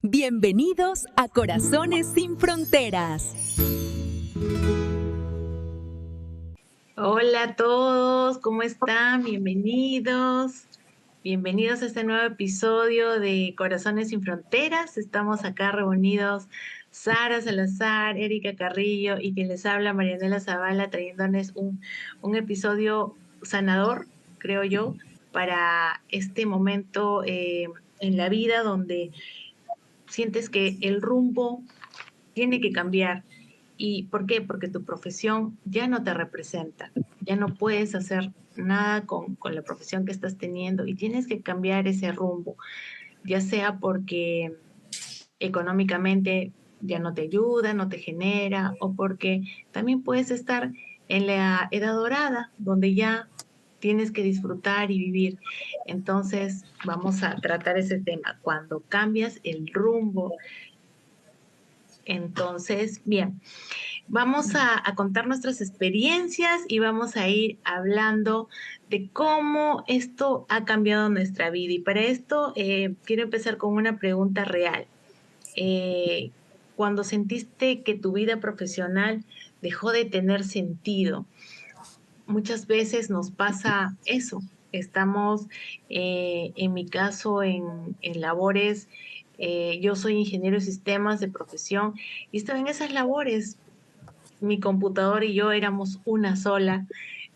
Bienvenidos a Corazones sin Fronteras. Hola a todos, ¿cómo están? Bienvenidos. Bienvenidos a este nuevo episodio de Corazones sin Fronteras. Estamos acá reunidos Sara Salazar, Erika Carrillo y quien les habla, Marianela Zavala, trayéndoles un episodio sanador, creo yo, para este momento en la vida donde sientes que el rumbo tiene que cambiar. ¿Y por qué? Porque tu profesión ya no te representa, ya no puedes hacer nada con la profesión que estás teniendo y tienes que cambiar ese rumbo, ya sea porque económicamente ya no te ayuda, no te genera, o porque también puedes estar en la edad dorada, donde ya tienes que disfrutar y vivir. Entonces, vamos a tratar ese tema, cuando cambias el rumbo. Entonces, bien, vamos a contar nuestras experiencias y vamos a ir hablando de cómo esto ha cambiado nuestra vida. Y para esto quiero empezar con una pregunta real. Eh, cuando sentiste que tu vida profesional dejó de tener sentido, muchas veces nos pasa eso. Estamos, en mi caso, en labores. Yo soy ingeniero de sistemas de profesión y estaba en esas labores. Mi computador y yo éramos una sola.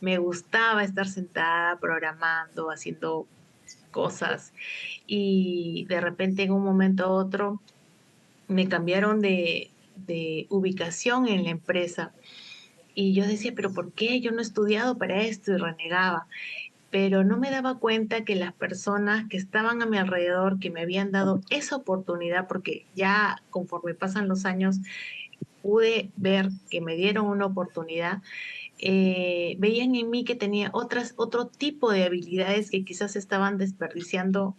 Me gustaba estar sentada programando, haciendo cosas y de repente en un momento a otro me cambiaron de ubicación en la empresa y yo decía, pero ¿por qué? Yo no he estudiado para esto y renegaba, pero no me daba cuenta que las personas que estaban a mi alrededor, que me habían dado esa oportunidad, porque ya conforme pasan los años pude ver que me dieron una oportunidad, veían en mí que tenía otro tipo de habilidades que quizás estaban desperdiciando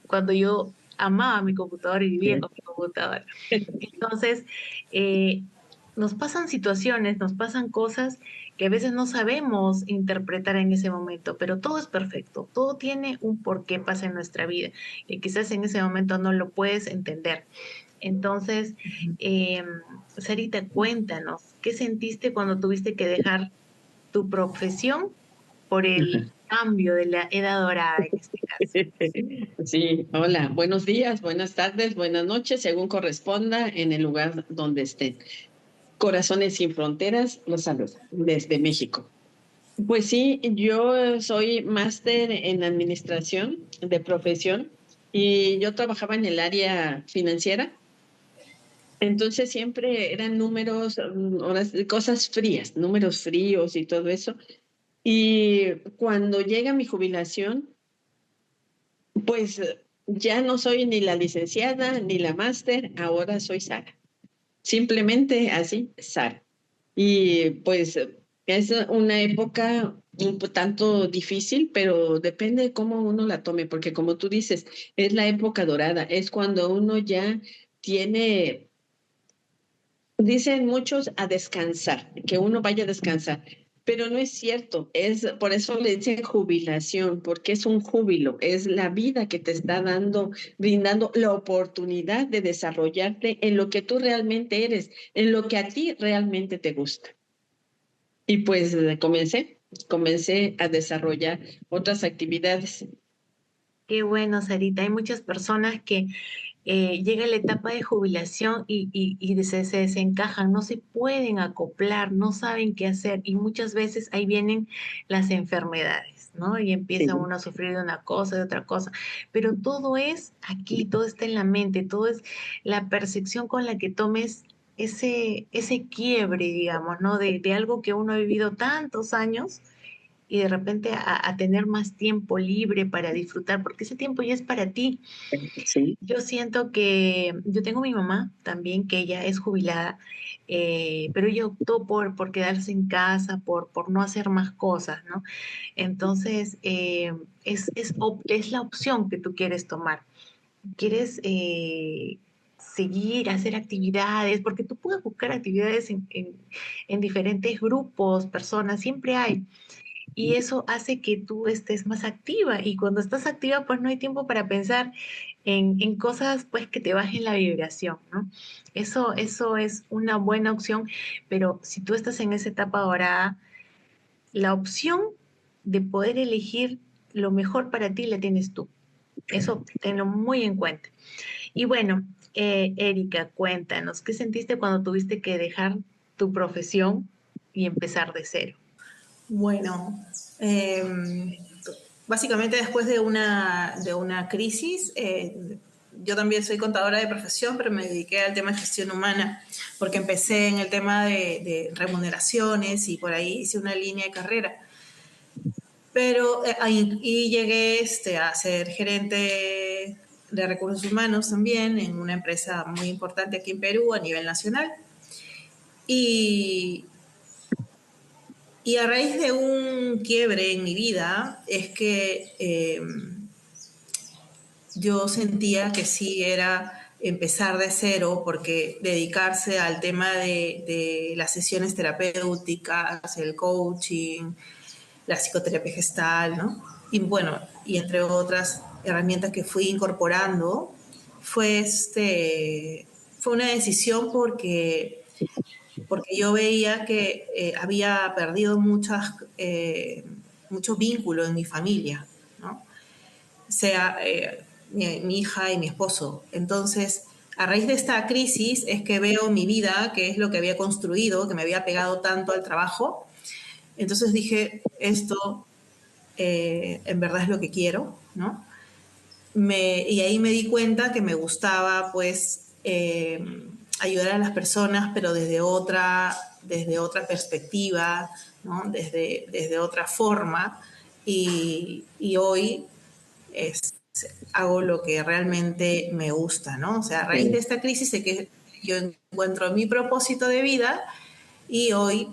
cuando yo amaba mi computadora y vivía con mi computadora. Entonces, eh, nos pasan situaciones, nos pasan cosas que a veces no sabemos interpretar en ese momento, pero todo es perfecto, todo tiene un por qué pasa en nuestra vida y quizás en ese momento no lo puedes entender. Entonces, eh, Sarita, cuéntanos, ¿qué sentiste cuando tuviste que dejar tu profesión por el cambio de la edad dorada en este caso? Sí, hola, buenos días, buenas tardes, buenas noches, según corresponda en el lugar donde estén. Corazones sin Fronteras, los saludo desde México. Pues sí, yo soy máster en administración de profesión y yo trabajaba en el área financiera. Entonces siempre eran números, cosas frías, números fríos y todo eso. Y cuando llega mi jubilación, pues ya no soy ni la licenciada ni la máster, ahora soy Sara. Simplemente así, Sara. Y pues es una época un tanto difícil, pero depende de cómo uno la tome, porque como tú dices, es la época dorada, es cuando uno ya tiene, dicen muchos, a descansar, que uno vaya a descansar, pero no es cierto, es por eso le dicen jubilación, porque es un júbilo, es la vida que te está dando, brindando la oportunidad de desarrollarte en lo que tú realmente eres, en lo que a ti realmente te gusta. Y pues comencé a desarrollar otras actividades. Qué bueno, Sarita. Hay muchas personas que llega la etapa de jubilación y se desencajan, no se pueden acoplar, no saben qué hacer y muchas veces ahí vienen las enfermedades, ¿no? Y empieza Sí. uno a sufrir de una cosa, de otra cosa, pero todo es aquí, todo está en la mente, todo es la percepción con la que tomes ese quiebre, digamos, ¿no? De algo que uno ha vivido tantos años y de repente a tener más tiempo libre para disfrutar, porque ese tiempo ya es para ti. Sí. Yo siento que yo tengo mi mamá también, que ella es jubilada, pero ella optó por quedarse en casa, por no hacer más cosas, ¿no? Entonces, es la opción que tú quieres tomar. Quieres seguir, hacer actividades, porque tú puedes buscar actividades en diferentes grupos, personas, siempre hay y eso hace que tú estés más activa y cuando estás activa pues no hay tiempo para pensar en cosas pues que te bajen la vibración, ¿no? Eso es una buena opción, pero si tú estás en esa etapa dorada, la opción de poder elegir lo mejor para ti la tienes tú. Eso tenlo muy en cuenta. Y bueno, Erika, cuéntanos, ¿qué sentiste cuando tuviste que dejar tu profesión y empezar de cero? Bueno, básicamente después de una crisis, yo también soy contadora de profesión, pero me dediqué al tema de gestión humana, porque empecé en el tema de remuneraciones y por ahí hice una línea de carrera. Pero y llegué a ser gerente de recursos humanos también en una empresa muy importante aquí en Perú a nivel nacional. Y, y a raíz de un quiebre en mi vida es que yo sentía que sí era empezar de cero, porque dedicarse al tema de las sesiones terapéuticas, el coaching, la psicoterapia gestal, ¿no? Y bueno, y entre otras herramientas que fui incorporando, fue, fue una decisión porque yo veía que había perdido muchos vínculos en mi familia, ¿no? Sea mi hija y mi esposo. Entonces, a raíz de esta crisis es que veo mi vida, que es lo que había construido, que me había pegado tanto al trabajo. Entonces dije, esto en verdad es lo que quiero, ¿no? Y ahí me di cuenta que me gustaba, pues, ayudar a las personas, pero desde otra perspectiva, ¿no? Desde otra forma. Y hoy es, hago lo que realmente me gusta, ¿no? O sea, a raíz de esta crisis sé que yo encuentro mi propósito de vida y hoy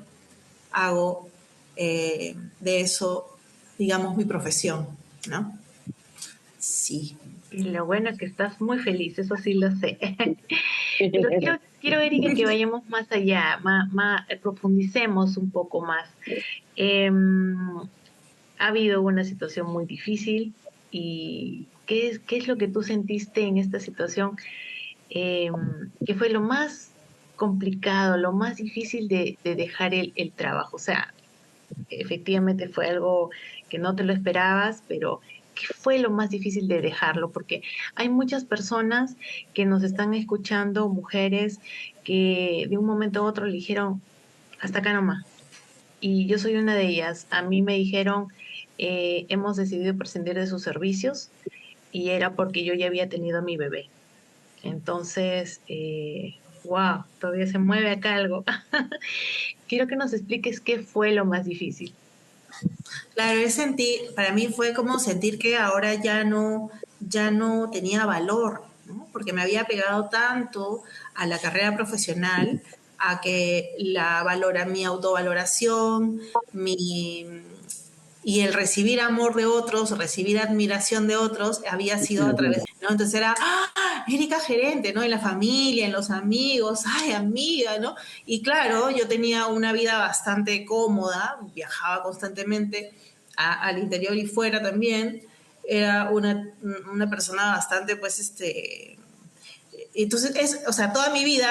hago de eso, digamos, mi profesión, ¿no? Sí. Y lo bueno es que estás muy feliz, eso sí lo sé. Pero quiero Erika, que vayamos más allá, profundicemos un poco más. Ha habido una situación muy difícil y qué es lo que tú sentiste en esta situación? ¿Qué fue lo más complicado, lo más difícil de dejar el trabajo? O sea, efectivamente fue algo que no te lo esperabas, pero ¿qué fue lo más difícil de dejarlo? Porque hay muchas personas que nos están escuchando, mujeres, que de un momento a otro le dijeron, hasta acá nomás. Y yo soy una de ellas. A mí me dijeron, hemos decidido prescindir de sus servicios y era porque yo ya había tenido a mi bebé. Entonces, wow, todavía se mueve acá algo. Quiero que nos expliques qué fue lo más difícil. Claro, para mí fue como sentir que ahora ya no tenía valor, ¿no? Porque me había pegado tanto a la carrera profesional, a que mi autovaloración, y el recibir amor de otros, recibir admiración de otros, había sido a través, ¿no? Entonces era, Erika gerente, ¿no? En la familia, en los amigos, ay, amiga, ¿no? Y claro, yo tenía una vida bastante cómoda, viajaba constantemente al interior y fuera también, era una persona bastante, pues, entonces, o sea, toda mi vida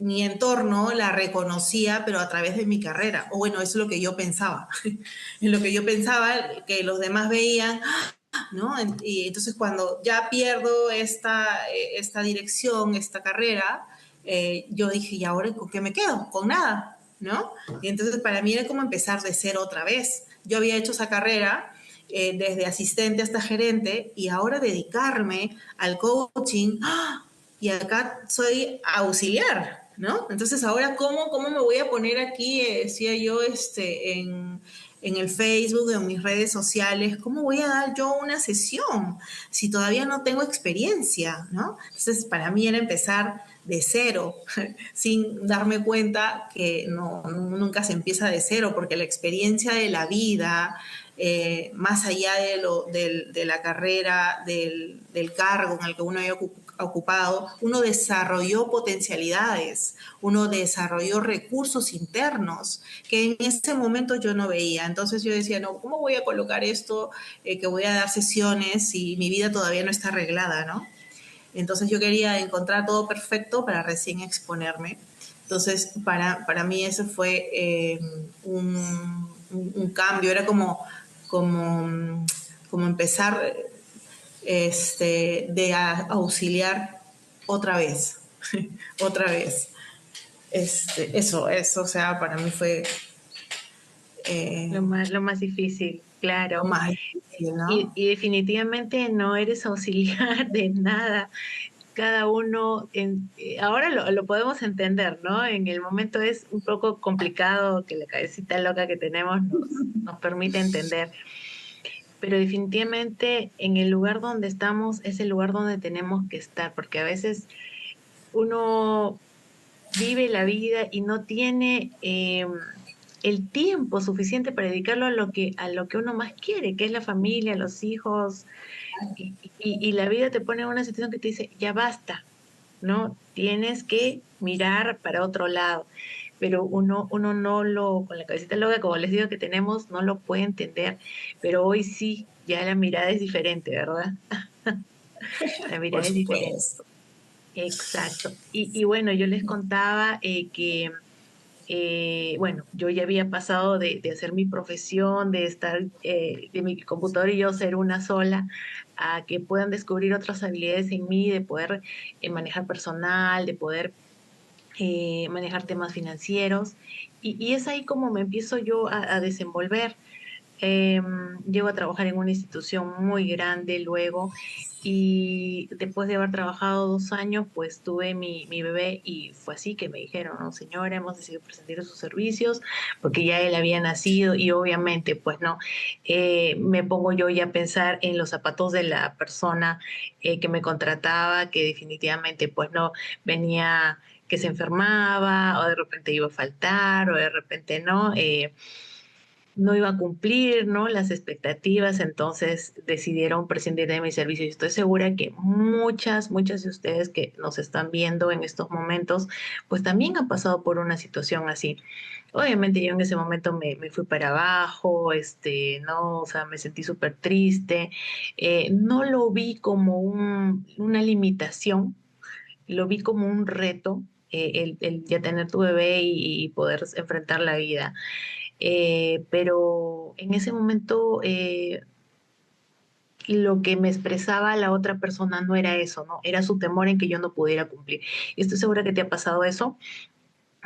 mi entorno la reconocía, pero a través de mi carrera. O bueno, eso es lo que yo pensaba. En lo que yo pensaba, que los demás veían, ¿no? Y entonces cuando ya pierdo esta dirección, esta carrera, yo dije, ¿y ahora con qué me quedo? Con nada, ¿no? Y entonces para mí era como empezar de cero otra vez. Yo había hecho esa carrera desde asistente hasta gerente y ahora dedicarme al coaching, y acá soy auxiliar, ¿no? Entonces ahora, ¿cómo me voy a poner aquí, decía yo, en el Facebook, en mis redes sociales, ¿cómo voy a dar yo una sesión si todavía no tengo experiencia, ¿no? Entonces, para mí era empezar de cero, sin darme cuenta que nunca se empieza de cero, porque la experiencia de la vida, más allá de la carrera, del cargo en el que uno había ocupado, uno desarrolló potencialidades, uno desarrolló recursos internos que en ese momento yo no veía. Entonces yo decía, no, ¿cómo voy a colocar esto, que voy a dar sesiones si mi vida todavía no está arreglada, ¿no? Entonces yo quería encontrar todo perfecto para recién exponerme. Entonces para mí eso fue un cambio, era como empezar de auxiliar otra vez, otra vez. Eso, o sea, para mí fue Lo más difícil, lo claro. más difícil, ¿no? Y definitivamente no eres auxiliar de nada. Cada uno, ahora lo podemos entender, ¿no? En el momento es un poco complicado que la cabecita loca que tenemos nos permite entender, pero definitivamente en el lugar donde estamos es el lugar donde tenemos que estar, porque a veces uno vive la vida y no tiene el tiempo suficiente para dedicarlo a lo que uno más quiere, que es la familia, los hijos, y la vida te pone en una situación que te dice, ya basta, ¿no? Tienes que mirar para otro lado. Pero uno no con la cabecita loca, como les digo que tenemos, no lo puede entender. Pero hoy sí, ya la mirada es diferente, ¿verdad? La Por mirada es diferente. supuesto. Exacto. Y bueno, yo les contaba que bueno, yo ya había pasado de hacer mi profesión, de estar de mi computador y yo ser una sola, a que puedan descubrir otras habilidades en mí, de poder manejar personal, de poder manejar temas financieros. Y es ahí como me empiezo yo a desenvolver. Llego a trabajar en una institución muy grande luego y después de haber trabajado 2 años, pues tuve mi bebé y fue así que me dijeron, no, señora, hemos decidido presentar sus servicios porque ya él había nacido y obviamente, pues no, me pongo yo ya a pensar en los zapatos de la persona que me contrataba, que definitivamente, pues no, venía que se enfermaba o de repente iba a faltar o de repente no. No iba a cumplir, ¿no? Las expectativas, entonces decidieron prescindir de mi servicio. Y estoy segura que muchas de ustedes que nos están viendo en estos momentos, pues también han pasado por una situación así. Obviamente yo en ese momento me fui para abajo, ¿no? O sea, me sentí súper triste. No lo vi como una limitación, lo vi como un reto, el ya tener tu bebé y poder enfrentar la vida. Pero en ese momento lo que me expresaba la otra persona no era eso, ¿no? Era su temor en que yo no pudiera cumplir. Y estoy segura que te ha pasado eso.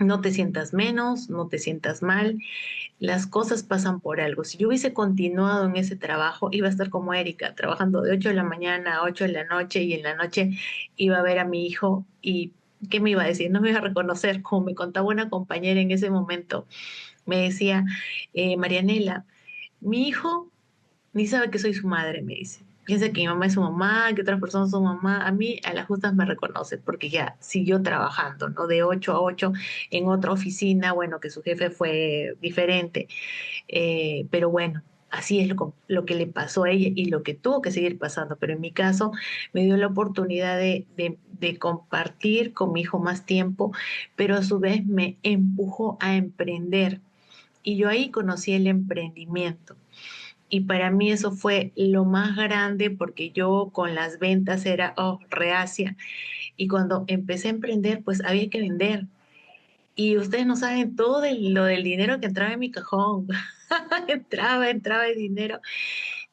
No te sientas menos, no te sientas mal, las cosas pasan por algo. Si yo hubiese continuado en ese trabajo, iba a estar como Erika, trabajando de 8 de la mañana a 8 de la noche y en la noche iba a ver a mi hijo y ¿qué me iba a decir? No me iba a reconocer, como me contaba una compañera en ese momento. Me decía, Marianela, mi hijo ni sabe que soy su madre, me dice. Piensa que mi mamá es su mamá, que otras personas son mamá. A mí, a las justas, me reconoce porque ya siguió trabajando, ¿no? De 8 a 8 en otra oficina, bueno, que su jefe fue diferente. Pero bueno, así es lo que le pasó a ella y lo que tuvo que seguir pasando. Pero en mi caso, me dio la oportunidad de compartir con mi hijo más tiempo, pero a su vez me empujó a emprender. Y yo ahí conocí el emprendimiento. Y para mí eso fue lo más grande porque yo con las ventas era, oh, reacia. Y cuando empecé a emprender, pues había que vender. Y ustedes no saben todo lo del dinero que entraba en mi cajón. entraba el dinero.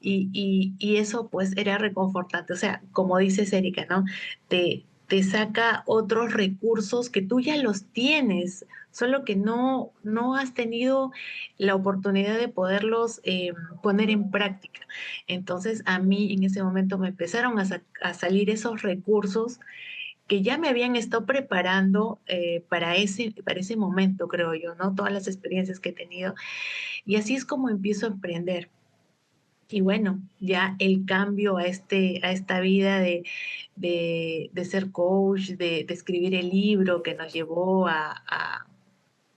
Y eso pues era reconfortante. O sea, como dices, Erika, ¿no? Te saca otros recursos que tú ya los tienes, solo que no has tenido la oportunidad de poderlos poner en práctica. Entonces, a mí en ese momento me empezaron a salir esos recursos que ya me habían estado preparando para ese momento, creo yo, ¿no? Todas las experiencias que he tenido. Y así es como empiezo a emprender. Y bueno, ya el cambio a esta vida de ser coach, de escribir el libro que nos llevó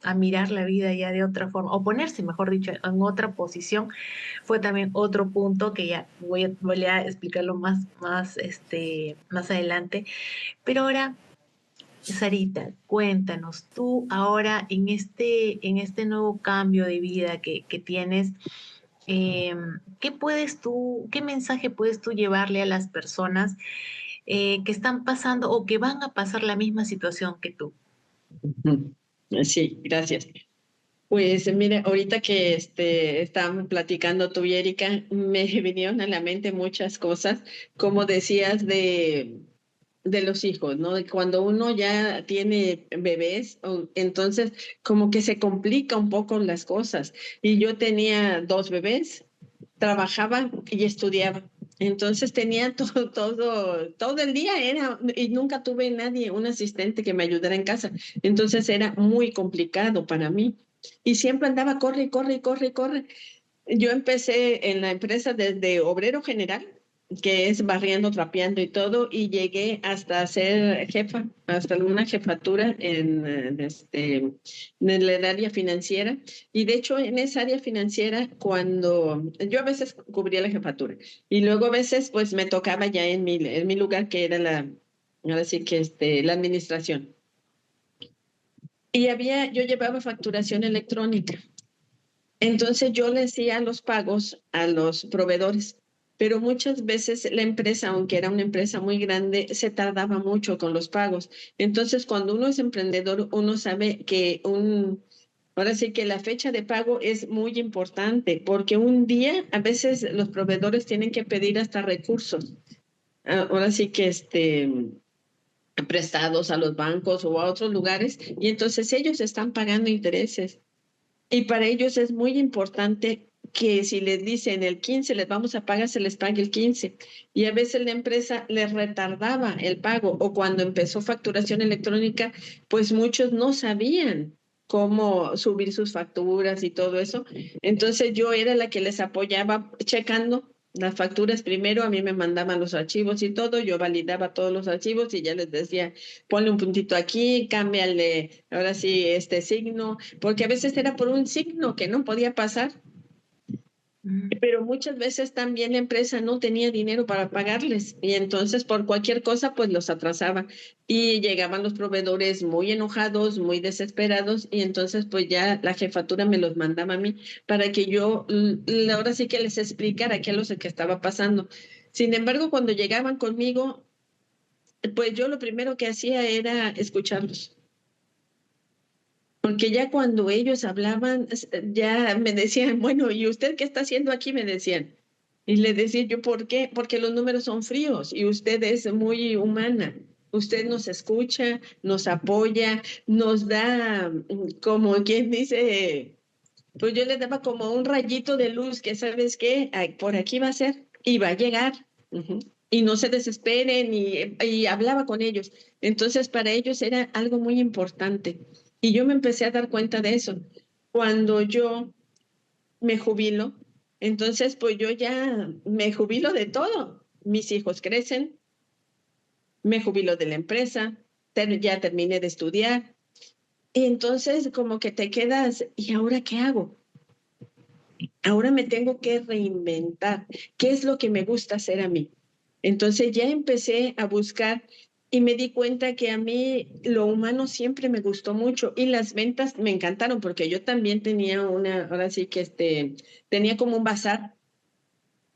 a mirar la vida ya de otra forma, o ponerse, mejor dicho, en otra posición, fue también otro punto que ya voy a explicarlo más adelante. Pero ahora, Sarita, cuéntanos, tú ahora en este nuevo cambio de vida que tienes, qué mensaje puedes tú llevarle a las personas que están pasando o que van a pasar la misma situación que tú? Ujú. Sí, gracias. Pues mira, ahorita que estábamos platicando tú y Erika, me vinieron a la mente muchas cosas, como decías de los hijos, ¿no? De cuando uno ya tiene bebés, entonces como que se complica un poco las cosas. Y yo tenía dos bebés, trabajaba y estudiaba. Entonces tenía todo el día y nunca tuve nadie, un asistente que me ayudara en casa. Entonces era muy complicado para mí. Y siempre andaba, corre, corre, corre, corre. Yo empecé en la empresa desde obrero general, que es barriendo, trapeando y todo, y llegué hasta ser jefa, hasta una jefatura en el área financiera. Y de hecho, en esa área financiera, cuando yo a veces cubría la jefatura, y luego a veces pues me tocaba ya en mi lugar, que era ahora sí que la administración. Y yo llevaba facturación electrónica. Entonces yo le hacía los pagos a los proveedores, pero muchas veces la empresa, aunque era una empresa muy grande, se tardaba mucho con los pagos. Entonces, cuando uno es emprendedor, uno sabe que ahora sí que la fecha de pago es muy importante, porque un día a veces los proveedores tienen que pedir hasta recursos. Ahora sí que prestados a los bancos o a otros lugares, y entonces ellos están pagando intereses. Y para ellos es muy importante que si les dicen el 15 les vamos a pagar, se les pague el 15. Y a veces la empresa les retardaba el pago o cuando empezó facturación electrónica, pues muchos no sabían cómo subir sus facturas y todo eso. Entonces yo era la que les apoyaba checando las facturas primero, a mí me mandaban los archivos y todo, yo validaba todos los archivos y ya les decía, ponle un puntito aquí, cámbiale, ahora sí, este signo, porque a veces era por un signo que no podía pasar, Mm. pero muchas veces también la empresa no tenía dinero para pagarles y entonces por cualquier cosa pues los atrasaba y llegaban los proveedores muy enojados, muy desesperados y entonces pues ya la jefatura me los mandaba a mí para que yo ahora sí que les explicara qué es lo que estaba pasando. Sin embargo, cuando llegaban conmigo, pues yo lo primero que hacía era escucharlos. Porque ya cuando ellos hablaban, ya me decían, bueno, ¿y usted qué está haciendo aquí? Me decían. Y le decía yo, ¿por qué? Porque los números son fríos y usted es muy humana. Usted nos escucha, nos apoya, nos da, como quien dice, pues yo le daba como un rayito de luz que, ¿sabes qué? Ay, por aquí va a ser y va a llegar. Ujú. Y no se desesperen y hablaba con ellos. Entonces, para ellos era algo muy importante. Y yo me empecé a dar cuenta de eso. Cuando yo me jubilo, entonces pues yo ya me jubilo de todo. Mis hijos crecen, me jubilo de la empresa, ya terminé de estudiar. Y entonces como que te quedas, ¿y ahora qué hago? Ahora me tengo que reinventar. ¿Qué es lo que me gusta hacer a mí? Entonces ya empecé a buscar y me di cuenta que a mí lo humano siempre me gustó mucho y las ventas me encantaron porque yo también tenía ahora sí que tenía como un bazar.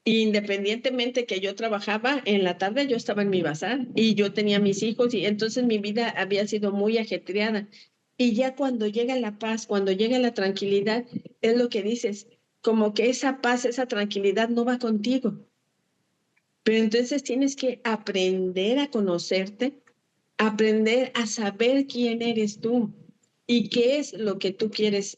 Independientemente que yo trabajaba, en la tarde yo estaba en mi bazar y yo tenía mis hijos y entonces mi vida había sido muy ajetreada. Y ya cuando llega la paz, cuando llega la tranquilidad, es lo que dices, como que esa paz, esa tranquilidad no va contigo. Pero entonces tienes que aprender a conocerte, aprender a saber quién eres tú y qué es lo que tú quieres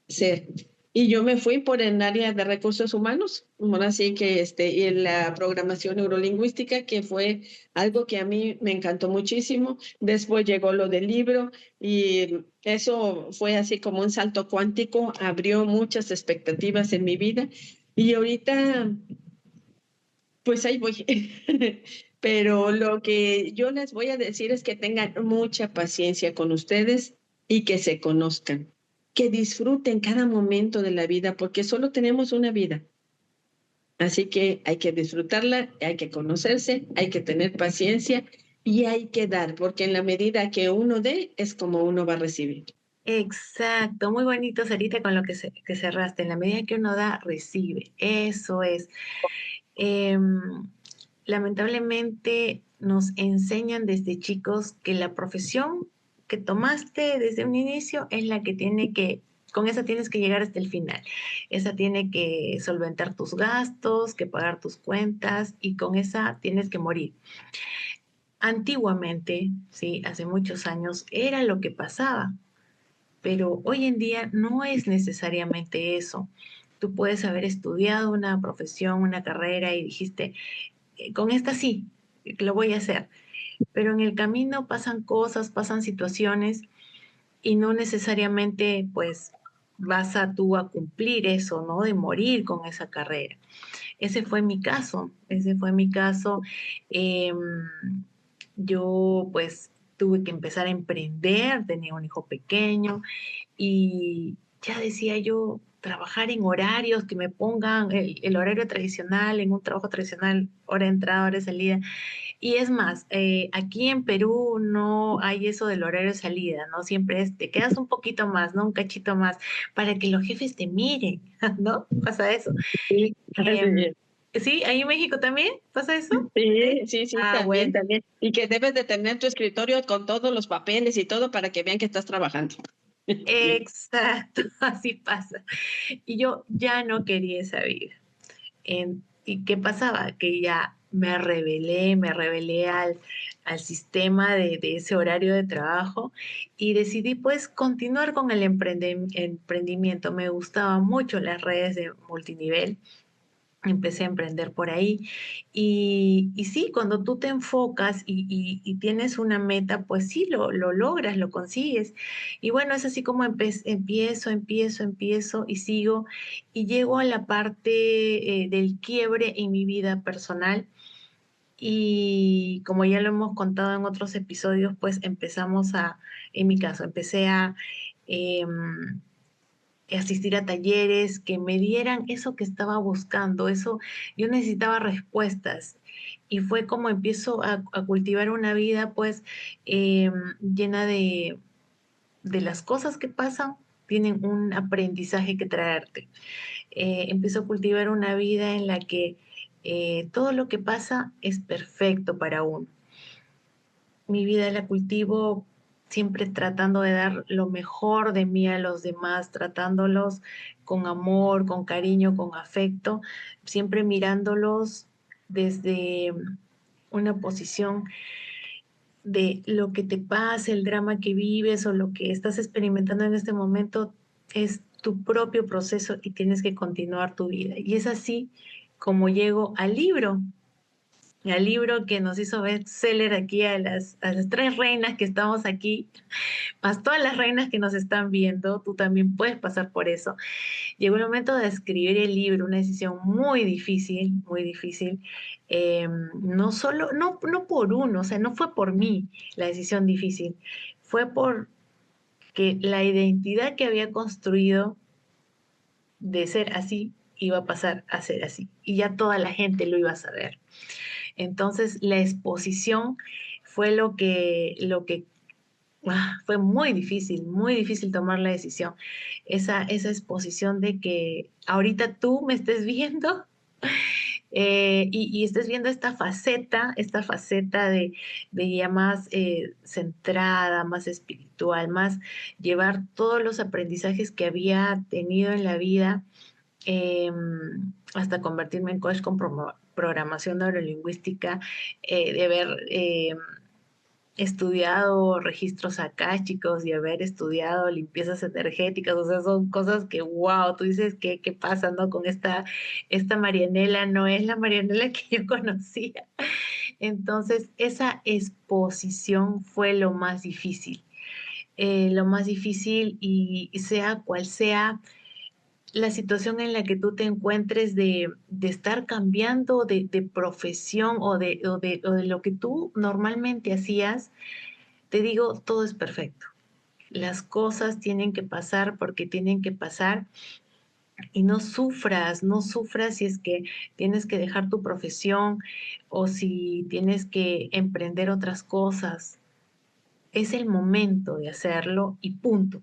ser. Y yo me fui por el área de recursos humanos, ahora sí que y en la programación neurolingüística, que fue algo que a mí me encantó muchísimo. Después llegó lo del libro y eso fue así como un salto cuántico, abrió muchas expectativas en mi vida. Y ahorita pues ahí voy. Pero lo que yo les voy a decir es que tengan mucha paciencia con ustedes y que se conozcan. que disfruten cada momento de la vida, porque solo tenemos una vida. Así que hay que disfrutarla, hay que conocerse, hay que tener paciencia y hay que dar, porque en la medida que uno dé es como uno va a recibir. Exacto, muy bonito, Sarita, con lo que cerraste. En la medida que uno da, recibe. Eso es. Em, Lamentablemente nos enseñan desde chicos que la profesión que tomaste desde un inicio es la que tiene que, con esa tienes que llegar hasta el final. Esa tiene que solventar tus gastos, que pagar tus cuentas y con esa tienes que morir. Antiguamente, sí, hace muchos años, era lo que pasaba, pero hoy en día no es necesariamente eso. Tú puedes haber estudiado una profesión, una carrera y dijiste, con esta sí, lo voy a hacer. Pero en el camino pasan cosas, pasan situaciones y no necesariamente pues vas a tú a cumplir eso, ¿no? De morir con esa carrera. Ese fue mi caso, ese fue mi caso. Eh, yo pues tuve que empezar a emprender, tenía un hijo pequeño y ya decía yo, trabajar en horarios que me pongan el horario tradicional, en un trabajo tradicional, hora de entrada, hora de salida. Y es más, aquí en Perú no hay eso del horario de salida, ¿no? Siempre es, te quedas un poquito más, ¿no? Un cachito más, para que los jefes te miren, ¿no? Pasa eso. Sí, Em, así es. ¿Sí? ¿Ahí en México también pasa eso? Sí. Sí, sí, sí, Ah, también, bueno. también. Y que debes de tener tu escritorio con todos los papeles y todo para que vean que estás trabajando. Sí. Exacto, así pasa. Y yo ya no quería esa vida. ¿Y qué pasaba? Que ya me rebelé al sistema de ese horario de trabajo y decidí pues continuar con el emprendimiento. Me gustaban mucho las redes de multinivel. Empecé a emprender por ahí. Y sí, cuando tú te enfocas y tienes una meta, pues sí, lo logras, lo consigues. Y bueno, es así como empiezo y sigo y llego a la parte del quiebre en mi vida personal. Y como ya lo hemos contado en otros episodios, pues en mi caso, empecé a... em, asistir a talleres que me dieran eso que estaba buscando, eso yo necesitaba respuestas y fue como empiezo a cultivar una vida pues llena de las cosas que pasan, tienen un aprendizaje que traerte. Empiezo a cultivar una vida en la que todo lo que pasa es perfecto para uno. Mi vida la cultivo siempre tratando de dar lo mejor de mí a los demás, tratándolos con amor, con cariño, con afecto, siempre mirándolos desde una posición de lo que te pasa, el drama que vives o lo que estás experimentando en este momento es tu propio proceso y tienes que continuar tu vida. Y es así como llego al libro que nos hizo bestseller aquí a las tres reinas que estamos aquí, más todas las reinas que nos están viendo, tú también puedes pasar por eso. Llegó el momento de escribir el libro, una decisión muy difícil. No solo, no por uno, o sea, no fue por mí la decisión difícil, fue por que la identidad que había construido de ser así iba a pasar a ser así y ya toda la gente lo iba a saber. Entonces, la exposición fue fue muy difícil tomar la decisión. Esa exposición de que ahorita tú me estés viendo y estés viendo esta faceta de ya más centrada, más espiritual, más llevar todos los aprendizajes que había tenido en la vida eh, hasta convertirme en coach con programación neurolingüística, de haber estudiado registros akáshicos y haber estudiado limpiezas energéticas, o sea, son cosas que, wow, tú dices, ¿qué pasa, no? Con esta Marianela, no es la Marianela que yo conocía. Entonces, esa exposición fue lo más difícil y sea cual sea la situación en la que tú te encuentres de estar cambiando de profesión o de lo que tú normalmente hacías, te digo, todo es perfecto. Las cosas tienen que pasar porque tienen que pasar y no sufras, no sufras si es que tienes que dejar tu profesión o si tienes que emprender otras cosas. Es el momento de hacerlo y punto.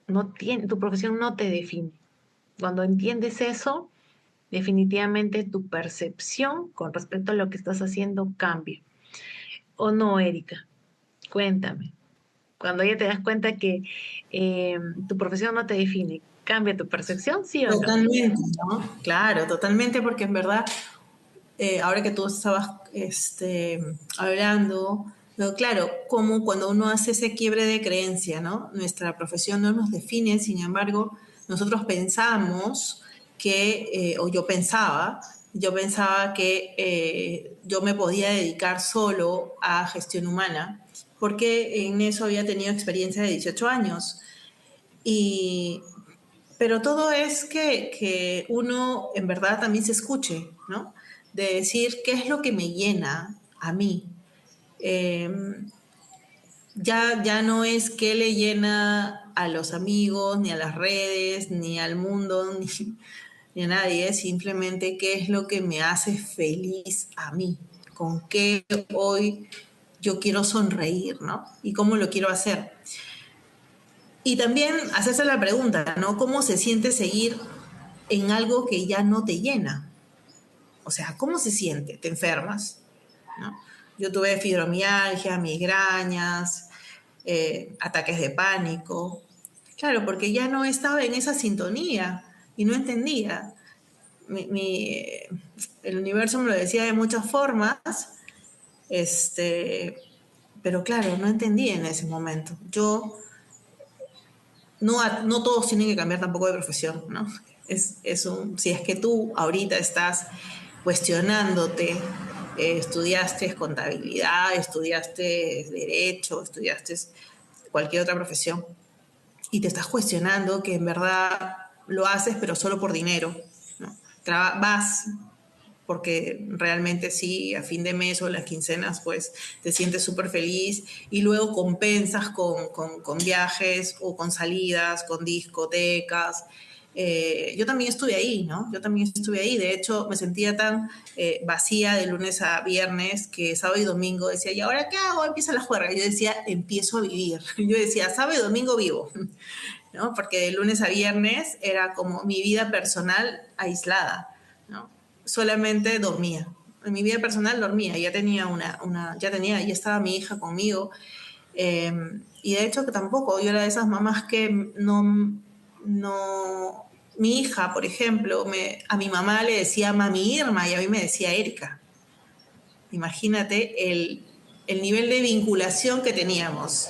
No tiene, tu profesión no te define. Cuando entiendes eso, definitivamente tu percepción con respecto a lo que estás haciendo cambia. ¿O no, Erika? Cuéntame. Cuando ya te das cuenta que tu profesión no te define, ¿cambia tu percepción, sí o no? Totalmente, ¿no? Claro, totalmente, porque en verdad, ahora que tú estabas hablando, pero claro, como cuando uno hace ese quiebre de creencia, ¿no? Nuestra profesión no nos define, sin embargo, nosotros pensamos o yo pensaba que yo me podía dedicar solo a gestión humana, porque en eso había tenido experiencia de 18 años. Y, pero todo es que uno en verdad también se escuche, ¿no? De decir qué es lo que me llena a mí. Eh, ya no es qué le llena a los amigos, ni a las redes, ni al mundo, ni a nadie, simplemente qué es lo que me hace feliz a mí, con qué hoy yo quiero sonreír, ¿no? Y cómo lo quiero hacer. Y también hacerse la pregunta, ¿no? ¿Cómo se siente seguir en algo que ya no te llena? O sea, ¿cómo se siente? ¿Te enfermas? ¿No? Yo tuve fibromialgia, migrañas, ataques de pánico. Claro, porque ya no estaba en esa sintonía y no entendía. El universo me lo decía de muchas formas, este, pero claro, no entendía en ese momento. No todos tienen que cambiar tampoco de profesión, ¿no? Si es que tú ahorita estás cuestionándote, estudiaste contabilidad, estudiaste derecho, estudiaste cualquier otra profesión y te estás cuestionando que en verdad lo haces pero solo por dinero, ¿no? Vas porque realmente sí, a fin de mes o las quincenas, pues te sientes súper feliz y luego compensas con viajes o con salidas, con discotecas. Yo también estuve ahí, ¿no? Yo también estuve ahí. De hecho, me sentía tan vacía de lunes a viernes que sábado y domingo decía, ¿y ahora qué hago? Empieza la juerga. Yo decía, empiezo a vivir. Yo decía, sábado y domingo vivo, ¿no? Porque de lunes a viernes era como mi vida personal aislada, ¿no? Solamente dormía. En mi vida personal dormía, ya estaba mi hija conmigo. Y de hecho que tampoco, yo era de esas mamás que no, mi hija, por ejemplo, a mi mamá le decía mami Irma y a mí me decía Erika. Imagínate el nivel de vinculación que teníamos,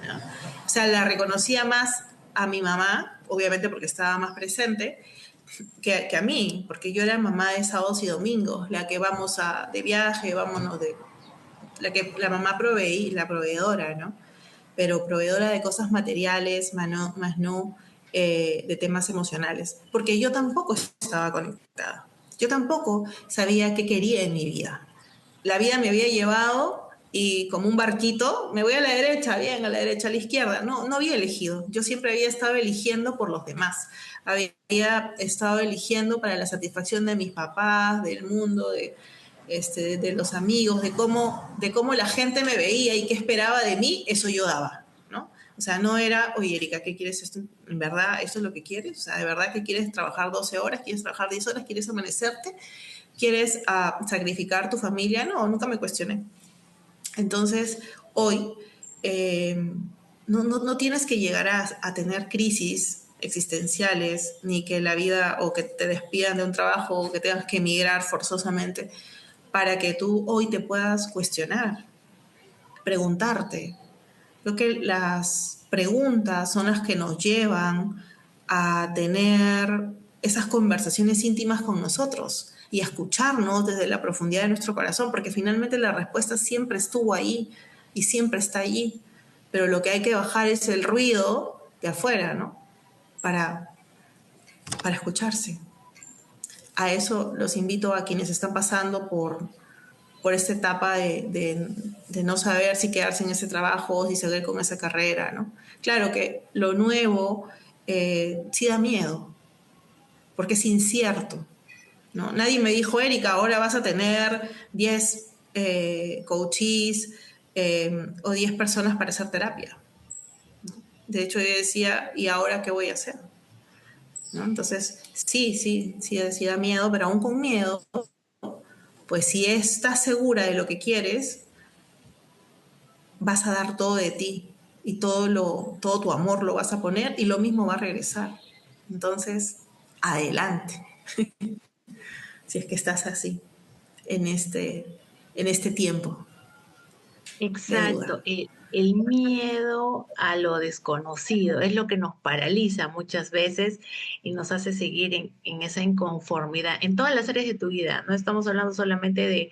¿no? O sea, la reconocía más a mi mamá, obviamente porque estaba más presente, que a mí, porque yo era mamá de sábados y domingos, la que vamos de viaje, la mamá proveí, la proveedora, ¿no? Pero proveedora de cosas materiales, más no de temas emocionales, porque yo tampoco estaba conectada, yo tampoco sabía qué quería en mi vida. La vida me había llevado y como un barquito, me voy a la derecha, bien, a la derecha, a la izquierda. No había elegido. Yo siempre había estado eligiendo por los demás. Había estado eligiendo para la satisfacción de mis papás, del mundo, de los amigos, de cómo la gente me veía y qué esperaba de mí, eso yo daba, ¿no? O sea, no era, oye, Erika, ¿qué quieres esto? ¿En verdad esto es lo que quieres? O sea, ¿de verdad que quieres trabajar 12 horas? ¿Quieres trabajar 10 horas? ¿Quieres amanecerte? ¿Quieres sacrificar tu familia? No, nunca me cuestioné. Entonces, hoy no tienes que llegar a tener crisis existenciales, ni que la vida o que te despidan de un trabajo o que tengas que emigrar forzosamente para que tú hoy te puedas cuestionar, preguntarte. Creo que las preguntas son las que nos llevan a tener esas conversaciones íntimas con nosotros y a escucharnos desde la profundidad de nuestro corazón, porque finalmente la respuesta siempre estuvo ahí y siempre está allí, pero lo que hay que bajar es el ruido de afuera, ¿no? Para escucharse. A eso los invito a quienes están pasando por esta etapa de no saber si quedarse en ese trabajo o si seguir con esa carrera, ¿no? Claro que lo nuevo sí da miedo, porque es incierto, ¿no? Nadie me dijo, Erika, ahora vas a tener 10 coaches o 10 personas para hacer terapia. De hecho, yo decía, ¿y ahora qué voy a hacer? ¿No? Entonces, sí da miedo, pero aún con miedo, pues si estás segura de lo que quieres, vas a dar todo de ti y todo tu amor lo vas a poner y lo mismo va a regresar. Entonces, adelante, si es que estás así, en este tiempo de duda. Exacto, el miedo a lo desconocido es lo que nos paraliza muchas veces y nos hace seguir en esa inconformidad en todas las áreas de tu vida. No estamos hablando solamente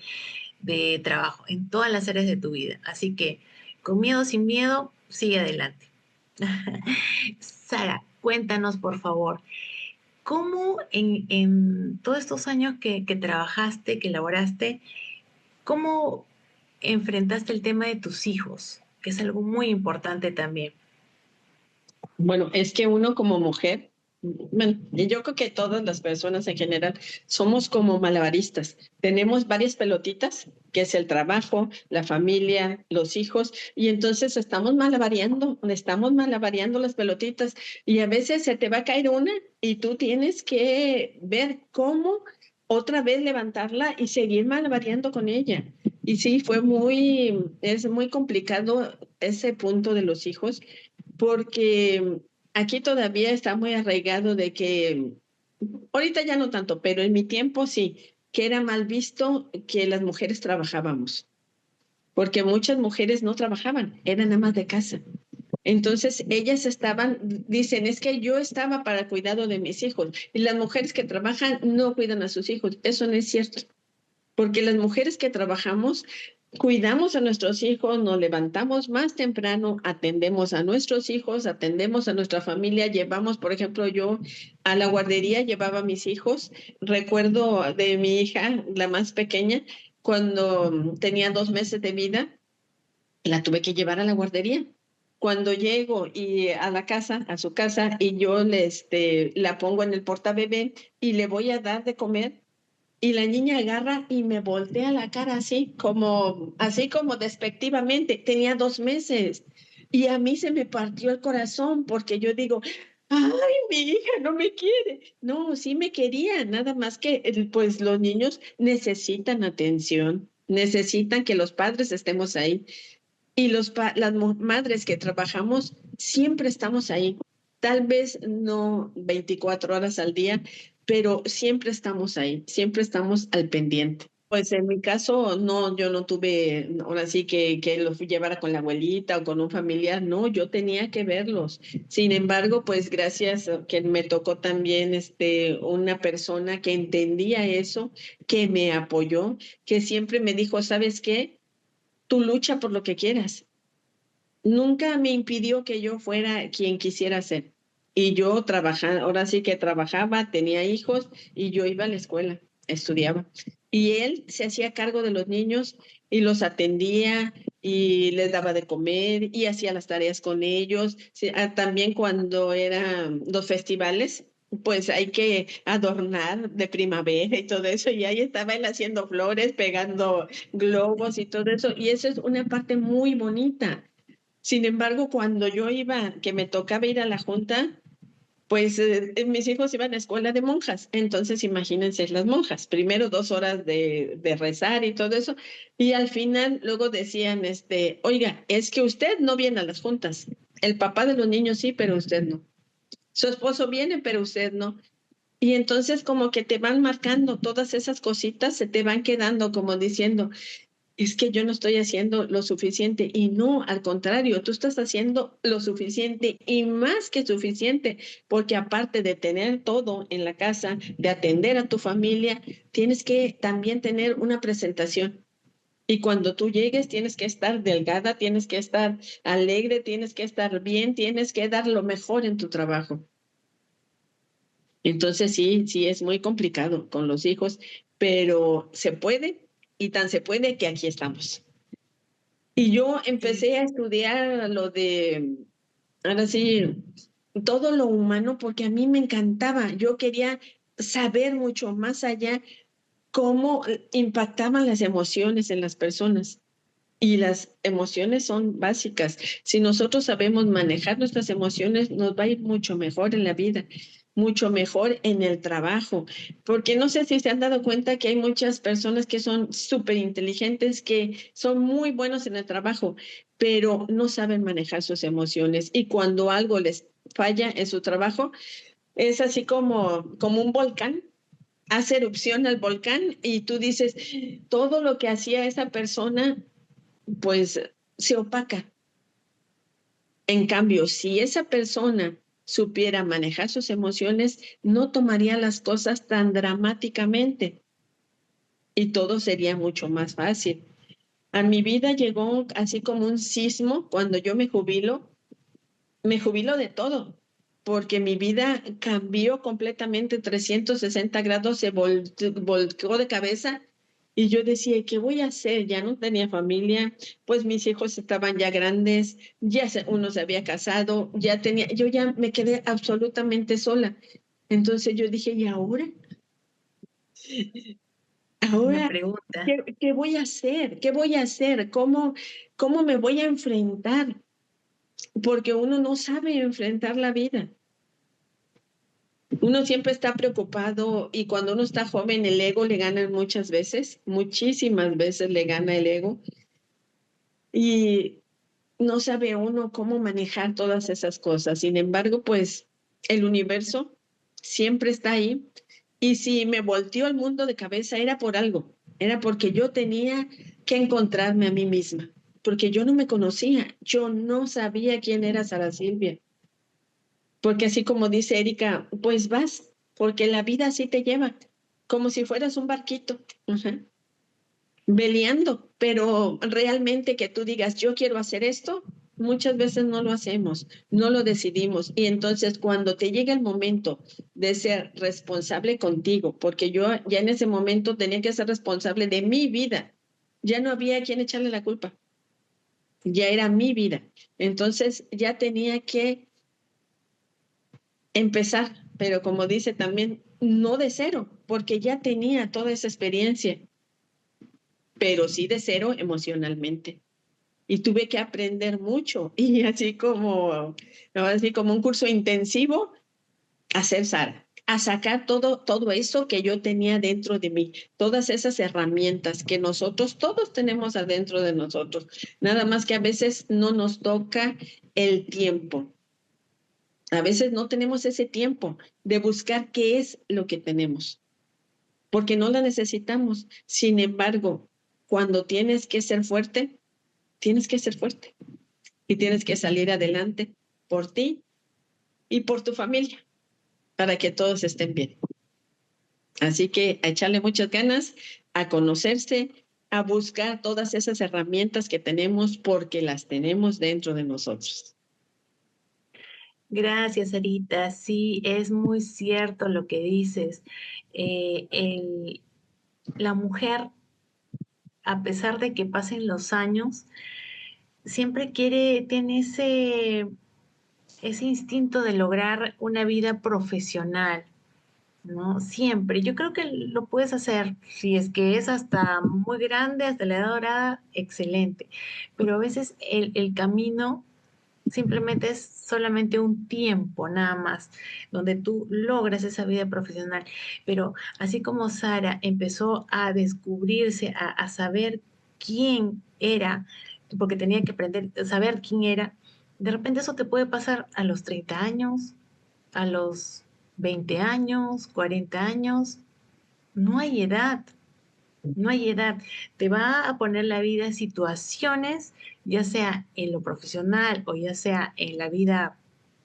de trabajo, en todas las áreas de tu vida. Así que con miedo, sin miedo, sigue adelante. Sara, cuéntanos por favor, ¿cómo en todos estos años que trabajaste, que laboraste, cómo enfrentaste el tema de tus hijos, que es algo muy importante también? Bueno, es que uno como mujer, bueno, y yo creo que todas las personas en general somos como malabaristas. Tenemos varias pelotitas, que es el trabajo, la familia, los hijos, y entonces estamos malabareando las pelotitas y a veces se te va a caer una y tú tienes que ver cómo otra vez levantarla y seguir malabareando con ella. Y sí, es muy complicado ese punto de los hijos porque aquí todavía está muy arraigado de que, ahorita ya no tanto, pero en mi tiempo sí, que era mal visto que las mujeres trabajábamos, porque muchas mujeres no trabajaban, eran amas de casa. Entonces ellas dicen, es que yo estaba para cuidado de mis hijos y las mujeres que trabajan no cuidan a sus hijos. Eso no es cierto, porque las mujeres que trabajamos cuidamos a nuestros hijos, nos levantamos más temprano, atendemos a nuestros hijos, atendemos a nuestra familia, llevamos, por ejemplo, yo a la guardería llevaba a mis hijos. Recuerdo de mi hija, la más pequeña, cuando tenía 2 meses de vida, la tuve que llevar a la guardería. Cuando llego y a la casa, a su casa, y yo la pongo en el portabebé y le voy a dar de comer, y la niña agarra y me voltea la cara así como despectivamente. Tenía 2 meses. Y a mí se me partió el corazón porque yo digo, ay, mi hija no me quiere. No, sí me quería, nada más que pues los niños necesitan atención, necesitan que los padres estemos ahí. Y madres que trabajamos siempre estamos ahí. Tal vez no 24 horas al día, pero siempre estamos ahí, siempre estamos al pendiente. Pues en mi caso, no, yo no tuve, ahora sí que los llevara con la abuelita o con un familiar, no, yo tenía que verlos. Sin embargo, pues gracias a que me tocó también una persona que entendía eso, que me apoyó, que siempre me dijo, ¿sabes qué? Tú lucha por lo que quieras. Nunca me impidió que yo fuera quien quisiera ser. Y yo trabajaba, ahora sí que trabajaba, tenía hijos y yo iba a la escuela, estudiaba. Y él se hacía cargo de los niños y los atendía y les daba de comer y hacía las tareas con ellos. Sí, también cuando eran los festivales, pues hay que adornar de primavera y todo eso. Y ahí estaba él haciendo flores, pegando globos y todo eso. Y eso es una parte muy bonita. Sin embargo, cuando yo iba, que me tocaba ir a la junta, pues mis hijos iban a escuela de monjas. Entonces, imagínense las monjas. Primero 2 horas de rezar y todo eso. Y al final, luego decían, oiga, es que usted no viene a las juntas. El papá de los niños sí, pero usted no. Su esposo viene, pero usted no. Y entonces como que te van marcando todas esas cositas, se te van quedando como diciendo, es que yo no estoy haciendo lo suficiente. Y no, al contrario, tú estás haciendo lo suficiente y más que suficiente, porque aparte de tener todo en la casa, de atender a tu familia, tienes que también tener una presentación. Y cuando tú llegues, tienes que estar delgada, tienes que estar alegre, tienes que estar bien, tienes que dar lo mejor en tu trabajo. Entonces sí, sí es muy complicado con los hijos, pero se puede y tan se puede que aquí estamos. Y yo empecé a estudiar lo de, ahora sí, todo lo humano, porque a mí me encantaba. Yo quería saber mucho más allá cómo impactaban las emociones en las personas. Y las emociones son básicas. Si nosotros sabemos manejar nuestras emociones, nos va a ir mucho mejor en la vida, mucho mejor en el trabajo. Porque no sé si se han dado cuenta que hay muchas personas que son súper inteligentes, que son muy buenos en el trabajo, pero no saben manejar sus emociones. Y cuando algo les falla en su trabajo, es así como un volcán. Hace erupción al volcán y tú dices, todo lo que hacía esa persona pues se opaca. En cambio, si esa persona supiera manejar sus emociones, no tomaría las cosas tan dramáticamente y todo sería mucho más fácil. A mi vida llegó así como un sismo cuando yo me jubilo de todo, porque mi vida cambió completamente 360 grados, se volcó de cabeza y yo decía, ¿qué voy a hacer? Ya no tenía familia, pues mis hijos estaban ya grandes, uno se había casado, yo ya me quedé absolutamente sola. Entonces yo dije, ¿y ahora? Una Ahora, pregunta. ¿qué voy a hacer? ¿Qué voy a hacer? ¿Cómo me voy a enfrentar? Porque uno no sabe enfrentar la vida. Uno siempre está preocupado y cuando uno está joven el ego le gana muchas veces, muchísimas veces le gana el ego y no sabe uno cómo manejar todas esas cosas. Sin embargo, pues el universo siempre está ahí y si me volteó el mundo de cabeza era por algo, era porque yo tenía que encontrarme a mí misma, porque yo no me conocía, yo no sabía quién era Sara Silvia. Porque así como dice Erika, pues vas, porque la vida así te lleva, como si fueras un barquito, ajá, veleando, pero realmente que tú digas, yo quiero hacer esto, muchas veces no lo hacemos, no lo decidimos. Y entonces cuando te llega el momento de ser responsable contigo, porque yo ya en ese momento tenía que ser responsable de mi vida, ya no había a quien echarle la culpa, ya era mi vida. Entonces ya tenía que empezar, pero como dice también, no de cero, porque ya tenía toda esa experiencia, pero sí de cero emocionalmente. Y tuve que aprender mucho y así como un curso intensivo, a ser Sara, a sacar todo eso que yo tenía dentro de mí, todas esas herramientas que nosotros todos tenemos adentro de nosotros, nada más que a veces no nos toca el tiempo. A veces no tenemos ese tiempo de buscar qué es lo que tenemos, porque no la necesitamos. Sin embargo, cuando tienes que ser fuerte, tienes que ser fuerte y tienes que salir adelante por ti y por tu familia para que todos estén bien. Así que a echarle muchas ganas, a conocerse, a buscar todas esas herramientas que tenemos porque las tenemos dentro de nosotros. Gracias, Sarita. Sí, es muy cierto lo que dices. La mujer, a pesar de que pasen los años, siempre tiene ese instinto de lograr una vida profesional, ¿no? Siempre. Yo creo que lo puedes hacer. Si es que es hasta muy grande, hasta la edad dorada, excelente. Pero a veces el camino simplemente es solamente un tiempo nada más, donde tú logras esa vida profesional. Pero así como Sara empezó a descubrirse, a saber quién era, porque tenía que aprender a saber quién era, de repente eso te puede pasar a los 30 años, a los 20 años, 40 años. No hay edad, no hay edad. Te va a poner la vida en situaciones, ya sea en lo profesional o ya sea en la vida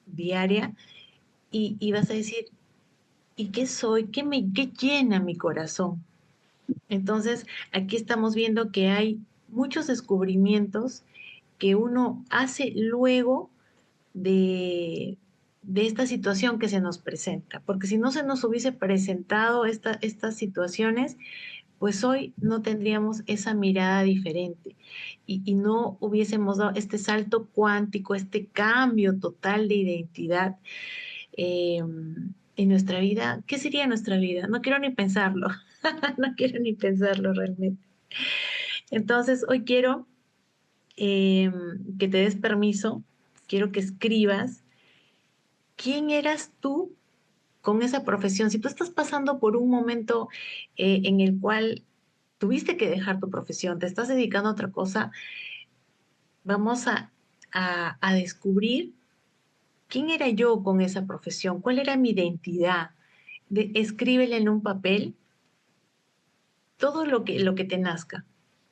diaria, y vas a decir, ¿y qué soy? ¿Qué llena mi corazón? Entonces, aquí estamos viendo que hay muchos descubrimientos que uno hace luego de, de esta situación que se nos presenta, porque si no se nos hubiese presentado estas situaciones, pues hoy no tendríamos esa mirada diferente y no hubiésemos dado este salto cuántico, este cambio total de identidad en nuestra vida. ¿Qué sería nuestra vida? No quiero ni pensarlo, no quiero ni pensarlo realmente. Entonces, hoy quiero que te des permiso, quiero que escribas quién eras tú con esa profesión. Si tú estás pasando por un momento en el cual tuviste que dejar tu profesión, te estás dedicando a otra cosa, vamos a descubrir quién era yo con esa profesión, cuál era mi identidad. Escríbele en un papel todo lo que te nazca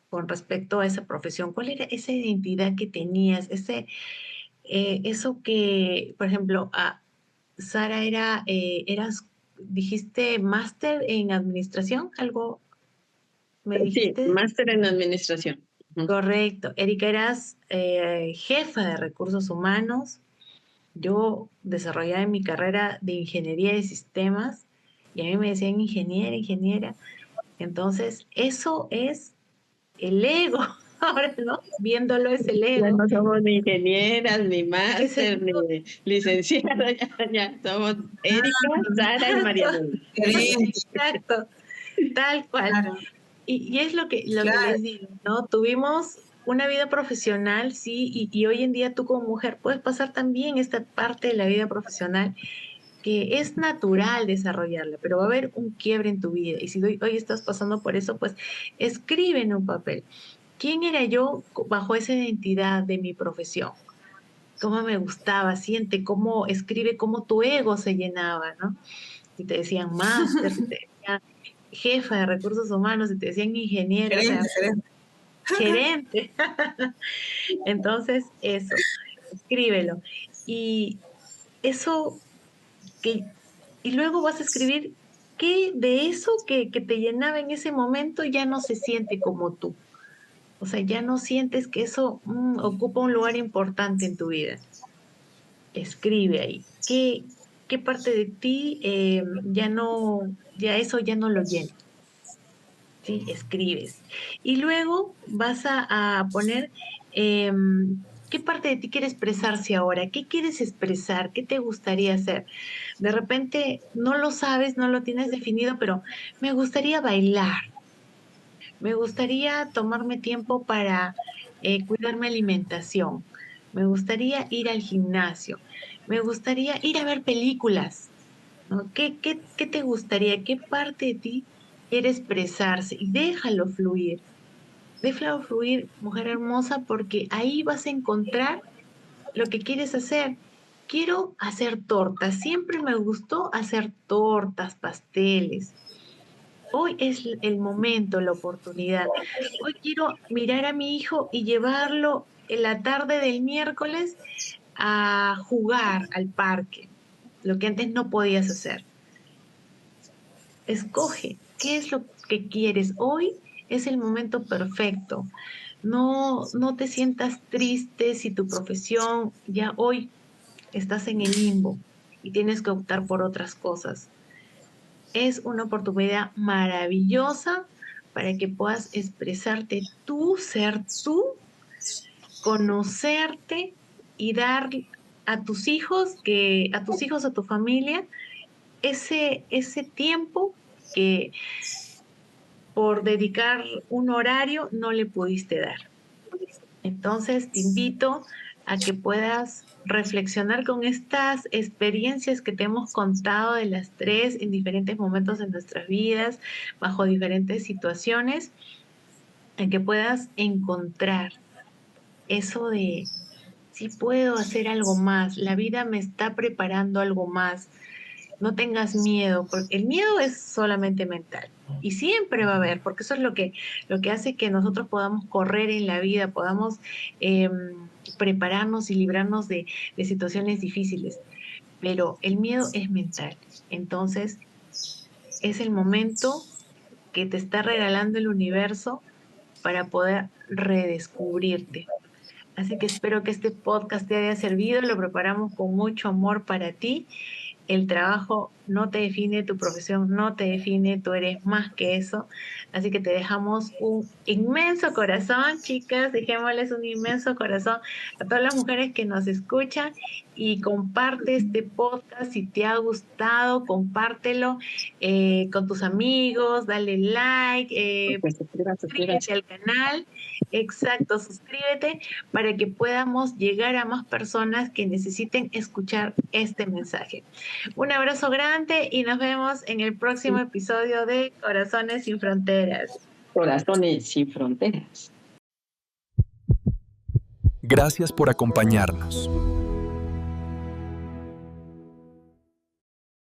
con respecto a esa profesión, cuál era esa identidad que tenías, eso que, por ejemplo, Sara dijiste máster en administración, algo me Sí, dijiste. máster en administración. Ujú. Correcto. Erika, eras jefa de recursos humanos. Yo desarrollaba mi carrera de ingeniería de sistemas y a mí me decían ingeniera, ingeniera. Entonces, eso es el ego. Ahora, ¿no? Viéndolo es el Ya ego. no somos ni ingenieras, ni Es el máster, ni ego. licenciada, ya somos Erika, Sara y Mariana. Excelente, Exacto, tal cual. claro, Y es lo que claro. les digo, ¿no? Tuvimos una vida profesional, sí, y hoy en día tú como mujer puedes pasar también esta parte de la vida profesional que es natural desarrollarla, pero va a haber un quiebre en tu vida. Y si hoy estás pasando por eso, pues escribe en un papel. ¿Quién era yo bajo esa identidad de mi profesión? ¿Cómo me gustaba? Siente cómo escribe, cómo tu ego se llenaba, ¿no? Si te decían máster, si te decían jefa de recursos humanos, si te decían ingeniero, o Excelente, sea, excelente. gerente. Entonces, eso, escríbelo. Y eso que, y luego vas a escribir qué de eso que te llenaba en ese momento ya no se siente como tú. O sea, ya no sientes que eso ocupa un lugar importante en tu vida. Escribe ahí. ¿Qué parte de ti ya no, ya eso ya no lo llena? ¿Sí? Escribes. Y luego vas a poner qué parte de ti quiere expresarse ahora, qué quieres expresar, qué te gustaría hacer. De repente no lo sabes, no lo tienes definido, pero me gustaría bailar, me gustaría tomarme tiempo para cuidar mi alimentación, me gustaría ir al gimnasio, me gustaría ir a ver películas, ¿no? ¿Qué te gustaría? ¿Qué parte de ti quiere expresarse? Y déjalo fluir. Déjalo fluir, mujer hermosa, porque ahí vas a encontrar lo que quieres hacer. Quiero hacer tortas. Siempre me gustó hacer tortas, pasteles. Hoy es el momento, la oportunidad. Hoy quiero mirar a mi hijo y llevarlo en la tarde del miércoles a jugar al parque, lo que antes no podías hacer. Escoge qué es lo que quieres. Hoy es el momento perfecto. No te sientas triste si tu profesión ya hoy estás en el limbo y tienes que optar por otras cosas. Es una oportunidad maravillosa para que puedas expresarte tú, ser tú, conocerte y dar a tu familia, ese tiempo que por dedicar un horario no le pudiste dar. Entonces te invito a que puedas reflexionar con estas experiencias que te hemos contado de las tres en diferentes momentos de nuestras vidas, bajo diferentes situaciones, en que puedas encontrar eso de si puedo hacer algo más, la vida me está preparando algo más. No tengas miedo, porque el miedo es solamente mental y siempre va a haber, porque eso es lo que hace que nosotros podamos correr en la vida, podamos eh, prepararnos y librarnos de situaciones difíciles. Pero el miedo es mental. Entonces, es el momento que te está regalando el universo para poder redescubrirte. Así que espero que este podcast te haya servido, lo preparamos con mucho amor para ti. El trabajo no te define tu profesión, no te define, tú eres más que eso. Así que te dejamos un inmenso corazón, chicas, dejémosles un inmenso corazón a todas las mujeres que nos escuchan y comparte este podcast si te ha gustado, compártelo con tus amigos, dale like, suscríbete al canal, exacto, suscríbete para que podamos llegar a más personas que necesiten escuchar este mensaje. Un abrazo grande y nos vemos en el próximo episodio de Corazones sin Fronteras. Corazones sin Fronteras. Gracias por acompañarnos.